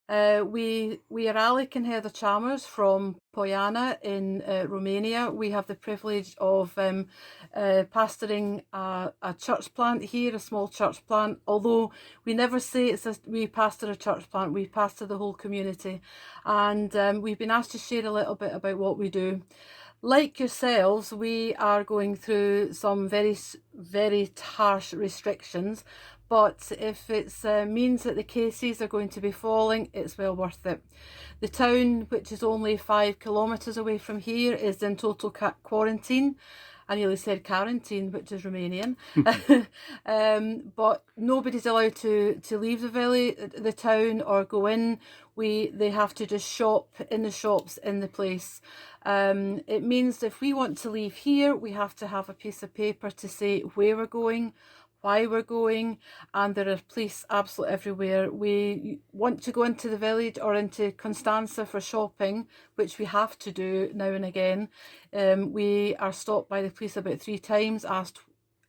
We are Alec and Heather Chalmers from Poiana in Romania. We have the privilege of pastoring a church plant here, a small church plant. Although we never say we pastor a church plant, we pastor the whole community. And we've been asked to share a little bit about what we do. Like yourselves, we are going through some very harsh restrictions, but if it means that the cases are going to be falling, it's well worth it. The town, which is only 5 kilometres away from here, is in total quarantine. I nearly said quarantine, which is Romanian. But nobody's allowed to leave the town or go in. They have to just shop in the shops in the place. It means if we want to leave here, we have to have a piece of paper to say where we're going, why we're going, and there are police absolutely everywhere. We want to go into the village or into Constanza for shopping, which we have to do now and again. We are stopped by the police about 3 times, asked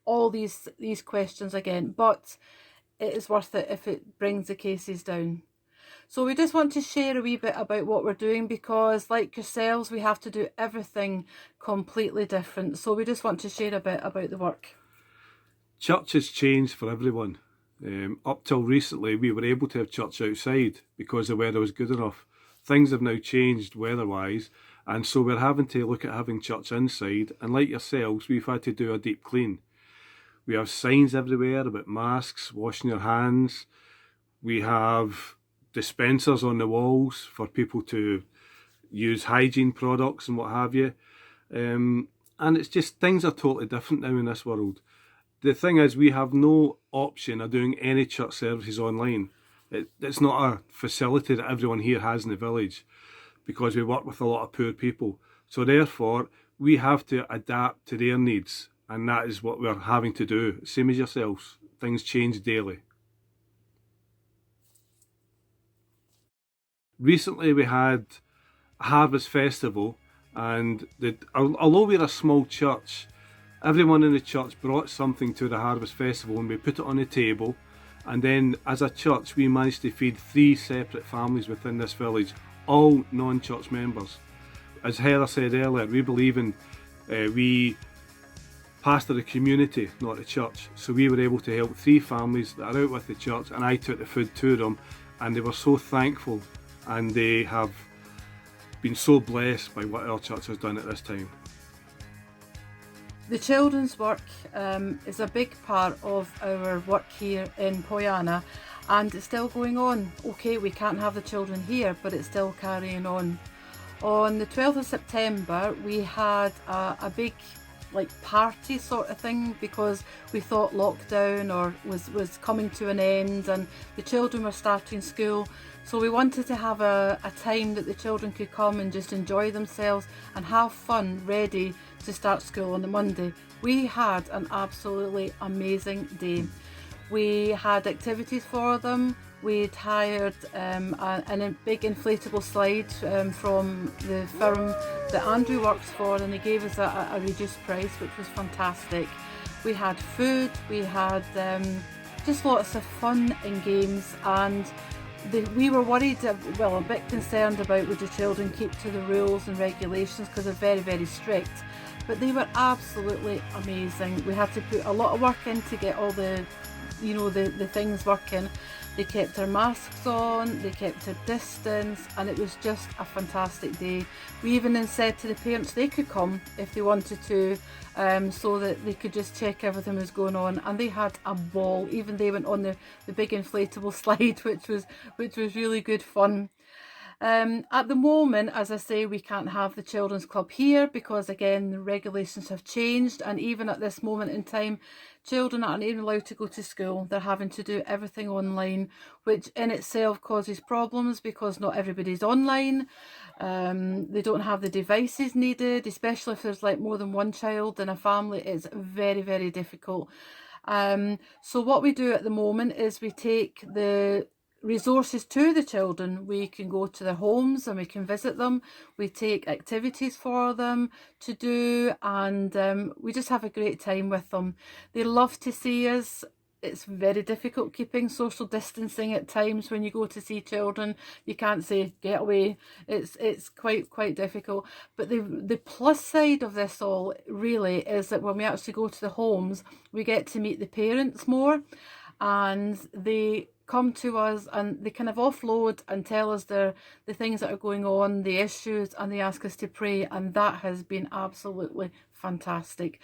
all these questions again, but it is worth it if it brings the cases down. So we just want to share a wee bit about what we're doing, because like yourselves, we have to do everything completely different. So we just want to share a bit about the work. Church has changed for everyone. Up till recently, we were able to have church outside because the weather was good enough. Things have now changed weather-wise, and so we're having to look at having church inside. And like yourselves, we've had to do a deep clean. We have signs everywhere about masks, washing your hands. We have dispensers on the walls for people to use hygiene products and what have you. And it's just, things are totally different now in this world. The thing is, we have no option of doing any church services online. It's not a facility that everyone here has in the village, because we work with a lot of poor people. So therefore, we have to adapt to their needs, and that is what we're having to do. Same as yourselves, things change daily. Recently we had a harvest festival, and although we're a small church, everyone in the church brought something to the harvest festival, and we put it on the table. And then as a church, we managed to feed 3 separate families within this village, all non-church members. As Heather said earlier, we believe in, we pastor the community, not the church. So we were able to help 3 families that are out with the church, and I took the food to them, and they were so thankful, and they have been so blessed by what our church has done at this time. The children's work is a big part of our work here in Poiana, and it's still going on. Okay, we can't have the children here, but it's still carrying on. On the 12th of September, we had a big party sort of thing, because we thought lockdown was coming to an end and the children were starting school. So we wanted to have a time that the children could come and just enjoy themselves and have fun, ready to start school on the Monday. We had an absolutely amazing day. We had activities for them. We'd hired a big inflatable slide from the firm that Andrew works for, and they gave us a reduced price, which was fantastic. We had food, we had just lots of fun and games, and we were worried, a bit concerned about would the children keep to the rules and regulations, because they're very, very strict. But they were absolutely amazing. We had to put a lot of work in to get all the things working. They kept their masks on, they kept their distance, and it was just a fantastic day. We even then said to the parents they could come if they wanted to, so that they could just check everything was going on, and they had a ball. Even they went on the big inflatable slide, which was really good fun. At the moment, as I say, we can't have the children's club here because, again, the regulations have changed, and even at this moment in time, children aren't even allowed to go to school. They're having to do everything online, which in itself causes problems because not everybody's online. They don't have the devices needed, especially if there's more than one child in a family. It's very, very difficult. So what we do at the moment is we take the resources to the children. We can go to their homes and we can visit them. We take activities for them to do, and we just have a great time with them. They love to see us. it's very difficult keeping social distancing at times when you go to see children. You can't say get away. It's quite difficult. But the plus side of this all really is that when we actually go to the homes, we get to meet the parents more, and they come to us and they kind of offload and tell us the things that are going on, the issues, and they ask us to pray, and that has been absolutely fantastic.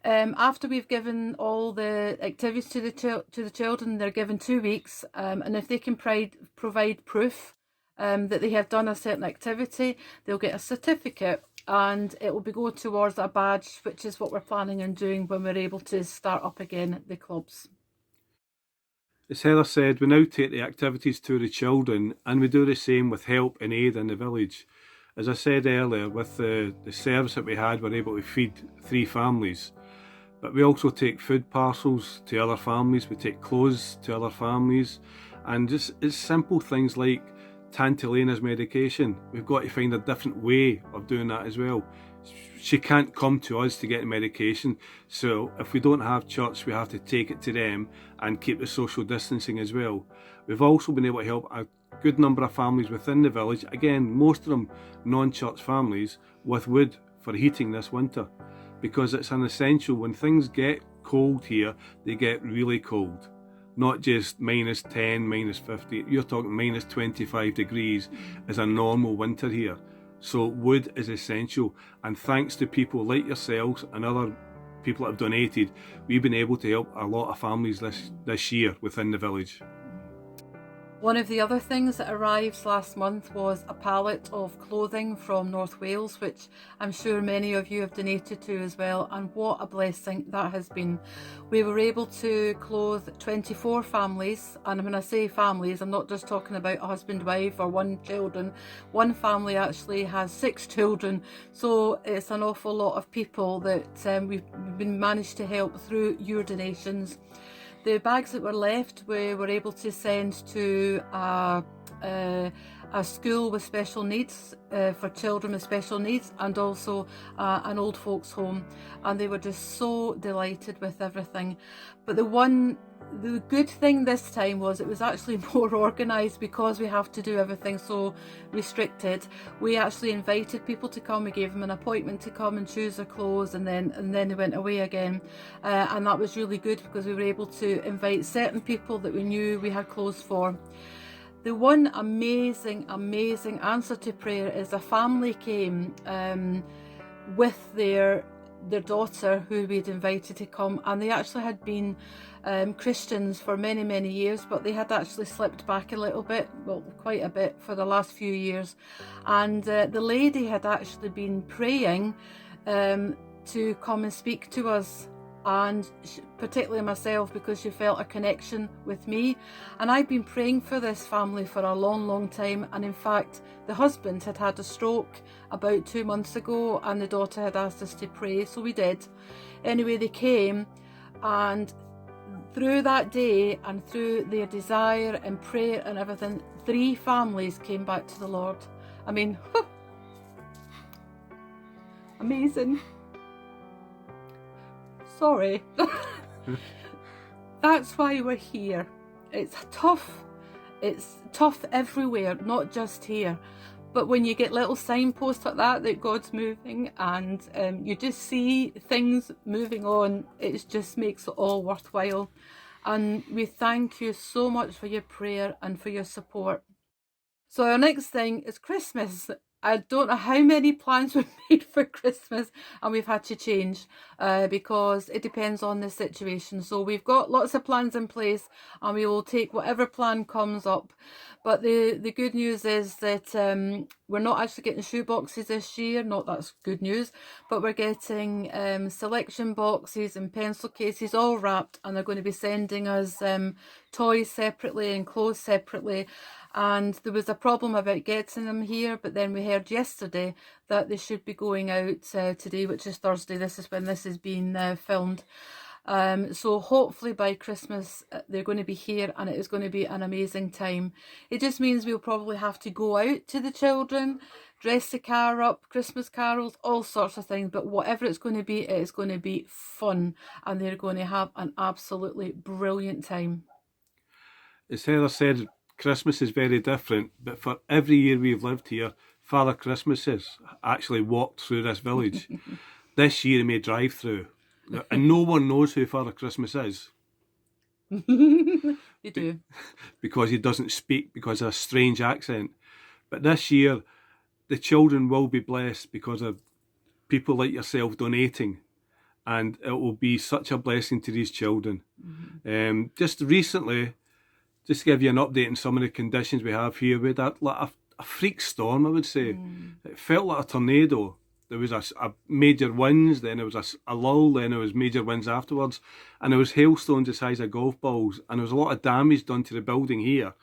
After we've given all the activities to the children, they're given 2 weeks, and if they can provide proof that they have done a certain activity, they'll get a certificate, and it will be go towards a badge, which is what we're planning on doing when we're able to start up again at the clubs. As Heather said, we now take the activities to the children, and we do the same with help and aid in the village. As I said earlier, with the service that we had, we're able to feed 3 families. But we also take food parcels to other families, we take clothes to other families, and just it's simple things like Tanti Lena's medication. We've got to find a different way of doing that as well. She can't come to us to get medication, so if we don't have church, we have to take it to them and keep the social distancing as well. We've also been able to help a good number of families within the village, again, most of them non-church families, with wood for heating this winter, because it's an essential. When things get cold here, they get really cold. Not just -10, -50, you're talking -25 degrees is a normal winter here. So wood is essential, and thanks to people like yourselves and other people that have donated, we've been able to help a lot of families this year within the village. One of the other things that arrived last month was a pallet of clothing from North Wales, which I'm sure many of you have donated to as well, and what a blessing that has been. We were able to clothe 24 families, and when I say families, I'm not just talking about a husband, wife or 1 children. One family actually has 6 children, so it's an awful lot of people that we've been managed to help through your donations. The bags that were left, we were able to send to a school with special needs, for children with special needs, and also an old folks home, and they were just so delighted with everything. But the good thing this time was it was actually more organised, because we have to do everything so restricted. We actually invited people to come. We gave them an appointment to come and choose their clothes, and then they went away again, and that was really good because we were able to invite certain people that we knew we had clothes for. The one amazing answer to prayer is a family came with their daughter who we'd invited to come, and they actually had been Christians for many years, but they had actually slipped back a little bit, well, quite a bit, for the last few years. And the lady had actually been praying to come and speak to us, and particularly myself, because she felt a connection with me. And I've been praying for this family for a long time, and in fact the husband had had a stroke about 2 months ago, and the daughter had asked us to pray, so we did. Anyway, they came, and through that day and through their desire and prayer and everything, 3 families came back to the Lord. I mean, amazing. Sorry. That's why we're here. It's tough everywhere, not just here. But when you get little signposts like that God's moving, and you just see things moving on, it just makes it all worthwhile. And we thank you so much for your prayer and for your support. So our next thing is Christmas. I don't know how many plans were made for Christmas, and we've had to change because it depends on the situation. So we've got lots of plans in place, and we will take whatever plan comes up. But the good news is that we're not actually getting shoe boxes this year. Not that's good news, but we're getting selection boxes and pencil cases all wrapped, and they're going to be sending us toys separately and clothes separately. And there was a problem about getting them here, but then we heard yesterday that they should be going out today, which is Thursday. This is when this is being filmed. So hopefully by Christmas they're going to be here, and it is going to be an amazing time. It just means we'll probably have to go out to the children dress the car up, Christmas carols, all sorts of things. But whatever it's going to be, it is going to be fun, and they're going to have an absolutely brilliant time. As Heather said, Christmas is very different, but for every year we've lived here, Father Christmas has actually walked through this village. This year he may drive through, and no one knows who Father Christmas is. You do. Because he doesn't speak, because of a strange accent. But this year, the children will be blessed because of people like yourself donating, and it will be such a blessing to these children. Just recently, just to give you an update on some of the conditions we have here, we had a freak storm, I would say. It felt like a tornado. There was a major winds, then there was a lull, then there was major winds afterwards, and there was hailstones the size of golf balls, and there was a lot of damage done to the building here,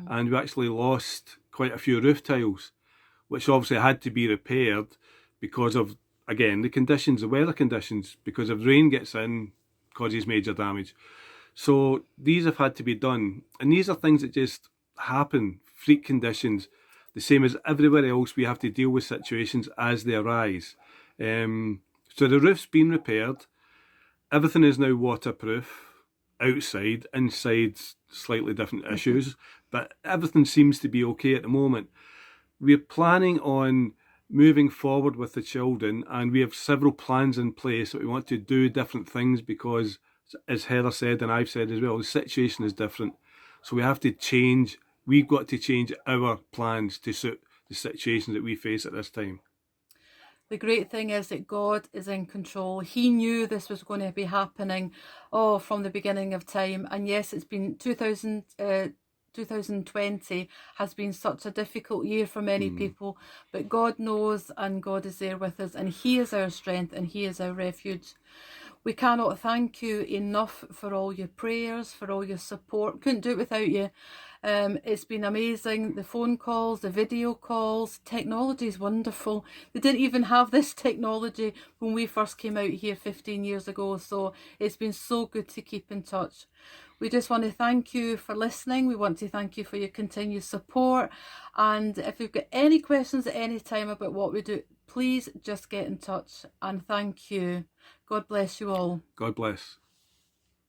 and we actually lost quite a few roof tiles, which obviously had to be repaired because of, again, the conditions, the weather conditions, because if rain gets in, causes major damage. So these have had to be done, and these are things that just happen, freak conditions. The same as everywhere else, we have to deal with situations as they arise. So the roof's been repaired. Everything is now waterproof. Outside, inside, slightly different issues. But everything seems to be okay at the moment. We're planning on moving forward with the children, and we have several plans in place that we want to do different things because, as Heather said and I've said as well, the situation is different. So we have to change. We've got to change our plans to suit the situations that we face at this time. The great thing is that God is in control. He knew this was going to be happening, from the beginning of time. And yes, it's been 2020 has been such a difficult year for many people, but God knows, and God is there with us, and He is our strength and He is our refuge. We cannot thank you enough for all your prayers, for all your support. Couldn't do it without you. It's been amazing. The phone calls, the video calls, technology is wonderful. They didn't even have this technology when we first came out here 15 years ago. So it's been so good to keep in touch. We just want to thank you for listening. We want to thank you for your continued support. And if you've got any questions at any time about what we do, please just get in touch. And thank you. God bless you all. God bless.